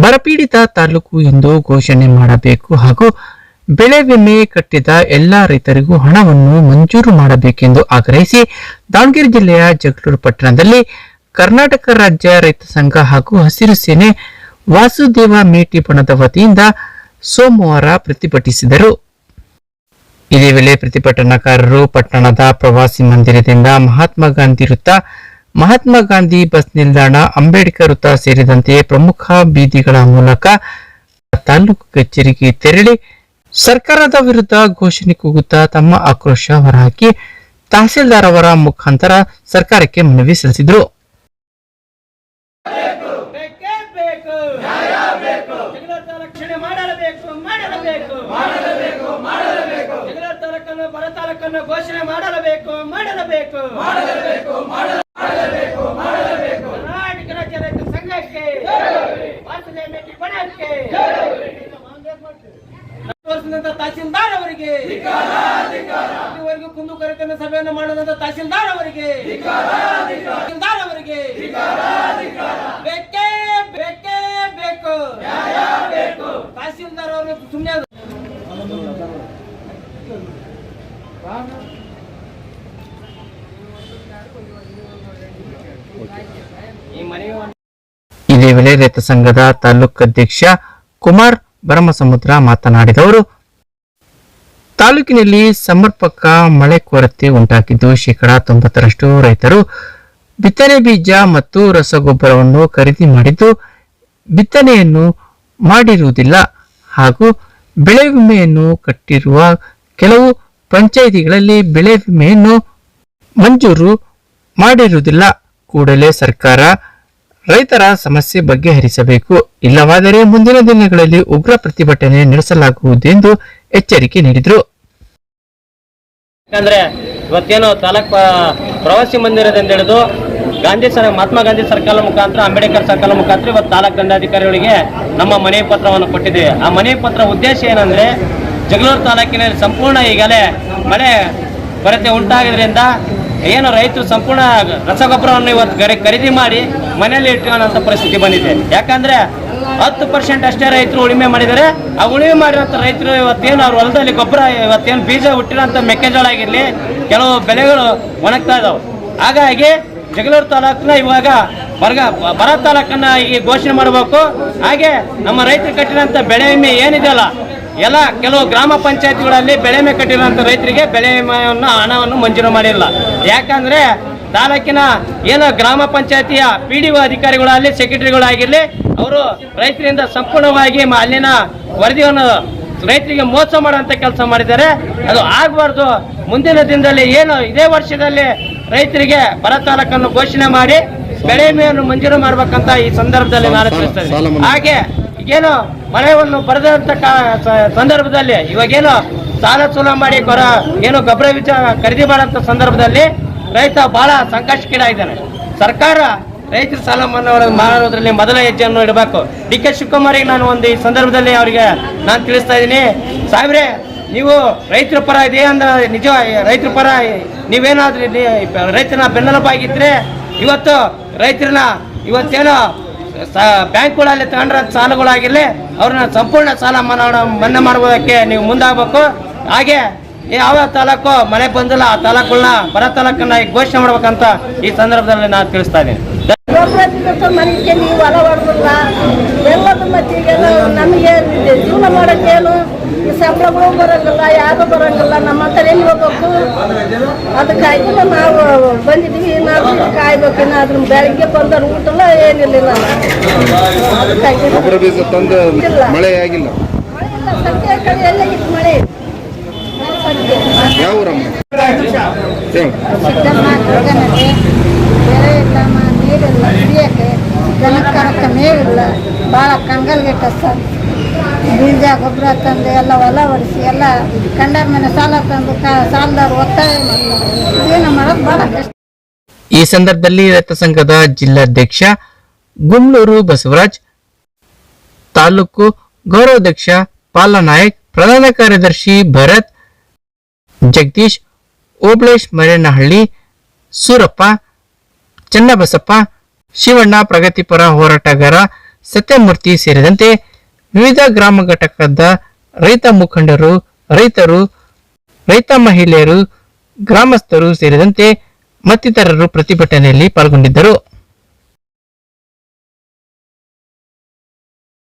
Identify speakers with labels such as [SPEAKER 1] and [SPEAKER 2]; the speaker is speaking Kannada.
[SPEAKER 1] ಬರಪೀಡಿತ ತಾಲೂಕು ಎಂದು ಘೋಷಣೆ ಮಾಡಬೇಕು ಹಾಗೂ ಬೆಳೆ ವಿಮೆ ಕಟ್ಟಿದ ಎಲ್ಲಾ ರೈತರಿಗೂ ಹಣವನ್ನು ಮಂಜೂರು ಮಾಡಬೇಕೆಂದು ಆಗ್ರಹಿಸಿ ದಾವಣಗೆರೆ ಜಿಲ್ಲೆಯ ಜಗಳೂರು ಪಟ್ಟಣದಲ್ಲಿ ಕರ್ನಾಟಕ ರಾಜ್ಯ ರೈತ ಸಂಘ ಹಾಗೂ ಹಸಿರು ಸೇನೆ ವಾಸುದೇವ ಮೇಟಿ ಬಣದ ವತಿಯಿಂದ ಸೋಮವಾರ ಪ್ರತಿಭಟಿಸಿದರು. ಇದೇ ವೇಳೆ ಪ್ರತಿಭಟನಾಕಾರರು ಪಟ್ಟಣದ ಪ್ರವಾಸಿ ಮಂದಿರದಿಂದ ಮಹಾತ್ಮ ಗಾಂಧಿ ವೃತ್ತ, ಮಹಾತ್ಮ ಗಾಂಧಿ ಬಸ್ ನಿಲ್ದಾಣ, ಅಂಬೇಡ್ಕರ್ ವೃತ್ತ ಸೇರಿದಂತೆ ಪ್ರಮುಖ ಬೀದಿಗಳ ಮೂಲಕ ತಾಲೂಕು ಕಚೇರಿಗೆ ತೆರಳಿ ಸರ್ಕಾರದ ವಿರುದ್ಧ ಘೋಷಣೆ ಕೂಗುತ್ತಾ ತಮ್ಮ ಆಕ್ರೋಶ ಹೊರಹಾಕಿ ತಹಸೀಲ್ದಾರ್ ಅವರ ಮುಖಾಂತರ ಸರ್ಕಾರಕ್ಕೆ ಮನವಿ ಸಲ್ಲಿಸಿದರು.
[SPEAKER 2] ಘೋಷಣೆ ಮಾಡಲೇಬೇಕು. ಕರ್ನಾಟಕ ರಾಜ್ಯ ರೈತ ಸಂಘಕ್ಕೆ, ವಾಸುದೇವ ಮೇಟಿ ಬಣಕ್ಕೆ, ತಹಸೀಲ್ದಾರ್ ಅವರಿಗೆ, ಇದುವರೆಗೂ ಕುಂದುಕೊರತೆಯನ್ನು ಸಭೆಯನ್ನು ಮಾಡುವಂತ ತಹಸೀಲ್ದಾರ್ ಅವರಿಗೆ, ಬೇಕೇ ಬೇಕು. ತಹಸೀಲ್ದಾರ್ ಅವರು ಸುಮ್ಮನೆ
[SPEAKER 1] ಇದೇ ವೇಳೆ ರೈತ ಸಂಘದ ತಾಲೂಕು ಅಧ್ಯಕ್ಷ ಕುಮಾರ್ ಭರಮಸಮುದ್ರ ಮಾತನಾಡಿದವರು, ತಾಲೂಕಿನಲ್ಲಿ ಸಮರ್ಪಕ ಮಳೆ ಕೊರತೆ ಉಂಟಾಗಿದ್ದು 90% ರೈತರು ಬಿತ್ತನೆ ಬೀಜ ಮತ್ತು ರಸಗೊಬ್ಬರವನ್ನು ಖರೀದಿ ಮಾಡಿದ್ದು ಬಿತ್ತನೆಯನ್ನು ಮಾಡಿರುವುದಿಲ್ಲ ಹಾಗೂ ಬೆಳೆ ವಿಮೆಯನ್ನು ಕಟ್ಟಿರುವ ಕೆಲವು ಪಂಚಾಯಿತಿಗಳಲ್ಲಿ ಬೆಳೆ ವಿಮೆಯನ್ನು ಮಂಜೂರು ಮಾಡಿರುವುದಿಲ್ಲ. ಕೂಡಲೇ ಸರ್ಕಾರ ರೈತರ ಸಮಸ್ಯೆ ಬಗೆಹರಿಸಬೇಕು, ಇಲ್ಲವಾದರೆ ಮುಂದಿನ ದಿನಗಳಲ್ಲಿ ಉಗ್ರ ಪ್ರತಿಭಟನೆ ನಡೆಸಲಾಗುವುದೆಂದು ಎಚ್ಚರಿಕೆ ನೀಡಿದರು.
[SPEAKER 3] ಯಾಕಂದ್ರೆ ಇವತ್ತೇನು ತಾಲೂಕ್ ಪ್ರವಾಸಿ ಮಂದಿರದಿಂದ ಹಿಡಿದು ಮಹಾತ್ಮ ಗಾಂಧಿ ಸರ್ಕಲ್ ಮುಖಾಂತರ, ಅಂಬೇಡ್ಕರ್ ಸರ್ಕಲ್ ಮುಖಾಂತರ ಇವತ್ತು ತಾಲೂಕ್ ದಂಡಾಧಿಕಾರಿಗಳಿಗೆ ನಮ್ಮ ಮನವಿ ಪತ್ರವನ್ನು ಕೊಟ್ಟಿದ್ದೇವೆ. ಆ ಮನವಿ ಪತ್ರ ಉದ್ದೇಶ ಏನಂದ್ರೆ, ಜಗಳೂರು ತಾಲೂಕಿನಲ್ಲಿ ಸಂಪೂರ್ಣ ಈಗಲೇ ಮಳೆ ಕೊರತೆ ಉಂಟಾಗಿದ್ರಿಂದ ಏನು ರೈತರು ಸಂಪೂರ್ಣ ರಸಗೊಬ್ಬರವನ್ನು ಇವತ್ತು ಖರೀದಿ ಮಾಡಿ ಮನೆಯಲ್ಲಿ ಇಟ್ಕೊಳ್ಳೋಂಥ ಪರಿಸ್ಥಿತಿ ಬಂದಿದೆ. ಯಾಕಂದ್ರೆ 10% ಅಷ್ಟೇ ರೈತರು ಉಳುಮೆ ಮಾಡಿದ್ದಾರೆ. ಆ ಉಳುಮೆ ಮಾಡಿರೋಂಥ ರೈತರು ಇವತ್ತೇನು ಅವ್ರ ಹೊಲದಲ್ಲಿ ಗೊಬ್ಬರ, ಇವತ್ತೇನು ಬೀಜ ಹುಟ್ಟಿರೋಂಥ ಮೆಕ್ಕೆಜೋಳ ಆಗಿರಲಿ, ಕೆಲವು ಬೆಳೆಗಳು ಒಣಗ್ತಾ ಇದಾವೆ. ಹಾಗಾಗಿ ಜಗಳೂರು ತಾಲೂಕನ್ನ ಇವಾಗ ಬರ ತಾಲೂಕನ್ನ ಈ ಘೋಷಣೆ ಮಾಡಬೇಕು. ಹಾಗೆ ನಮ್ಮ ರೈತರು ಕಟ್ಟಿರೋಂಥ ಬೆಳೆ ವಿಮೆ ಏನಿದೆಯಲ್ಲ, ಎಲ್ಲ ಕೆಲವು ಗ್ರಾಮ ಪಂಚಾಯತ್ಗಳಲ್ಲಿ ಬೆಳೆ ವಿಮೆ ಕಟ್ಟಿರುವಂಥ ರೈತರಿಗೆ ಬೆಳೆ ವಿಮೆಯನ್ನು ಹಣವನ್ನು ಮಂಜೂರು ಮಾಡಿಲ್ಲ. ಯಾಕಂದ್ರೆ ತಾಲೂಕಿನ ಏನು ಗ್ರಾಮ ಪಂಚಾಯತಿಯ PDO ಅಧಿಕಾರಿಗಳಾಗಲಿ, ಸೆಕ್ರೆಟರಿಗಳಾಗಿರಲಿ, ಅವರು ರೈತರಿಂದ ಸಂಪೂರ್ಣವಾಗಿ ಅಲ್ಲಿನ ವರದಿಯನ್ನು ರೈತರಿಗೆ ಮೋಸ ಮಾಡುವಂಥ ಕೆಲಸ ಮಾಡಿದ್ದಾರೆ. ಅದು ಆಗಬಾರ್ದು. ಮುಂದಿನ ದಿನದಲ್ಲಿ ಏನು ಇದೇ ವರ್ಷದಲ್ಲಿ ರೈತರಿಗೆ ಬರ ತಾಲೂಕನ್ನು ಘೋಷಣೆ ಮಾಡಿ ಬೆಳೆ ವಿಮೆಯನ್ನು ಮಂಜೂರು ಮಾಡ್ಬೇಕಂತ ಈ ಸಂದರ್ಭದಲ್ಲಿ ನಾನು ತಿಳಿಸ್ತೇನೆ. ಹಾಗೆ ಈಗೇನು ಮಳೆಯನ್ನು ಬರದಂತ ಸಂದರ್ಭದಲ್ಲಿ ಇವಾಗೇನು ಸಾಲ ಸೂಲ ಮಾಡಿ ಏನು ಗೊಬ್ಬರ ಬೀಜ ಖರೀದಿ ಮಾಡೋಂಥ ಸಂದರ್ಭದಲ್ಲಿ ರೈತ ಬಹಳ ಸಂಕಷ್ಟಕ್ಕೀಡಾಗಿದ್ದಾನೆ. ಸರ್ಕಾರ ರೈತರ ಸಾಲ ಮನ್ನಾ ಮಾಡೋದ್ರಲ್ಲಿ ಮೊದಲ ಹೆಜ್ಜೆಯನ್ನು ಇಡಬೇಕು. DK ಶಿವಕುಮಾರಿಗೆ ನಾನು ಒಂದು ಈ ಸಂದರ್ಭದಲ್ಲಿ ಅವರಿಗೆ ನಾನು ತಿಳಿಸ್ತಾ ಇದ್ದೀನಿ, ಸಾಹೇಬ್ರೆ, ನೀವು ರೈತರ ಪರ ಇದೆ ಅಂದ್ರೆ ನಿಜ, ರೈತರ ಪರ ನೀವೇನಾದ್ರೂ ರೈತನ ಬೆನ್ನೆಲುಬಾಗಿದ್ರೆ ಇವತ್ತು ರೈತರನ್ನ ಇವತ್ತೇನೋ ಬ್ಯಾಂಕ್ಗಳಲ್ಲಿ ತಗೊಂಡ್ರ ಸಾಲಗಳಾಗಿರಲಿ ಅವ್ರನ್ನ ಸಂಪೂರ್ಣ ಸಾಲ ಮನ್ನಾ ಮಾಡುವುದಕ್ಕೆ ನೀವು ಮುಂದಾಗಬೇಕು. ಹಾಗೆ ಯಾವ ತಾಲೂಕು ಮಳೆ ಬಂದಿಲ್ಲ ಆ ತಾಲೂಕುಗಳನ್ನ ಬರ ತಾಲೂಕನ್ನ ಘೋಷಣೆ ಮಾಡ್ಬೇಕಂತ ಈ ಸಂದರ್ಭದಲ್ಲಿ ನಾನು ತಿಳಿಸ್ತಾ ಇದ್ದೀನಿ.
[SPEAKER 4] ನಮಗೆ ಜೀವನ ಮಾಡೋಕ್ಕೇನು ಸಂಬಳಗಳು ಬರೋಂಗಿಲ್ಲ, ಯಾವುದು ಬರೋಂಗಿಲ್ಲ. ನಮ್ಮ ಹತ್ರ ಎಲ್ಲಿ ಹೋಗ್ಬೇಕು? ಅದಕ್ಕಾಗಿ ನಾವು ಬಂದಿದ್ದೀವಿ. ನಾವು ಕಾಯ್ಬೇಕು. ಅದ್ರ ಬೆಳಗ್ಗೆ ಬಂದವ್ರು ಊಟಲ್ಲ ಏನಿಲ್ಲ. ಅದಕ್ಕಾಗಿ
[SPEAKER 5] ಮಳೆ ಆಗಿಲ್ಲ.
[SPEAKER 4] ಸಂಖ್ಯೆ ಕಡೆ ಎಲ್ಲ ಇತ್ತು ಮಳೆ.
[SPEAKER 5] ಯಾವ
[SPEAKER 4] ಬೇರೆ ಇಲ್ಲ, ನೀರಿಲ್ಲ ಕುಡಿಯೋಕ್ಕೆ, ಜನಕ್ಕೆ ಮೇವಿಲ್ಲ, ಭಾಳ ಕಂಗಲ್ಗೆ ಕಷ್ಟ. ಬೀಜ ಗೊಬ್ಬರ ತಂದು ಎಲ್ಲ ಹೊಲ ಹೊಡಿಸಿ ಎಲ್ಲ ಕಂಡಾರ ಮನೆ ಸಾಲ ತಂದು ಸಾಲದವ್ರು ಒತ್ತಾಯ ಏನು ಮಾಡೋದು ಭಾಳ ಕಷ್ಟ.
[SPEAKER 1] ಈ ಸಂದರ್ಭದಲ್ಲಿ ರೈತ ಸಂಘದ ಜಿಲ್ಲಾಧ್ಯಕ್ಷ ಗುಮ್ಲೂರು ಬಸವರಾಜ್, ತಾಲೂಕು ಗೌರವಾಧ್ಯಕ್ಷ ಪಾಲನಾಯಕ್, ಪ್ರಧಾನ ಕಾರ್ಯದರ್ಶಿ ಭರತ್, ಜಗದೀಶ್, ಓಬಳೇಶ್ ಮರೇನಹಳ್ಳಿ, ಸೂರಪ್ಪ, ಚನ್ನಬಸಪ್ಪ, ಶಿವಣ್ಣ, ಪ್ರಗತಿಪರ ಹೋರಾಟಗಾರ ಸತ್ಯಮೂರ್ತಿ ಸೇರಿದಂತೆ ವಿವಿಧ ಗ್ರಾಮ ಘಟಕದ ರೈತ ಮುಖಂಡರು, ರೈತರು, ರೈತ ಮಹಿಳೆಯರು, ಗ್ರಾಮಸ್ಥರು ಸೇರಿದಂತೆ ಮತ್ತಿತರರು ಪ್ರತಿಭಟನೆಯಲ್ಲಿ ಪಾಲ್ಗೊಂಡಿದ್ದರು.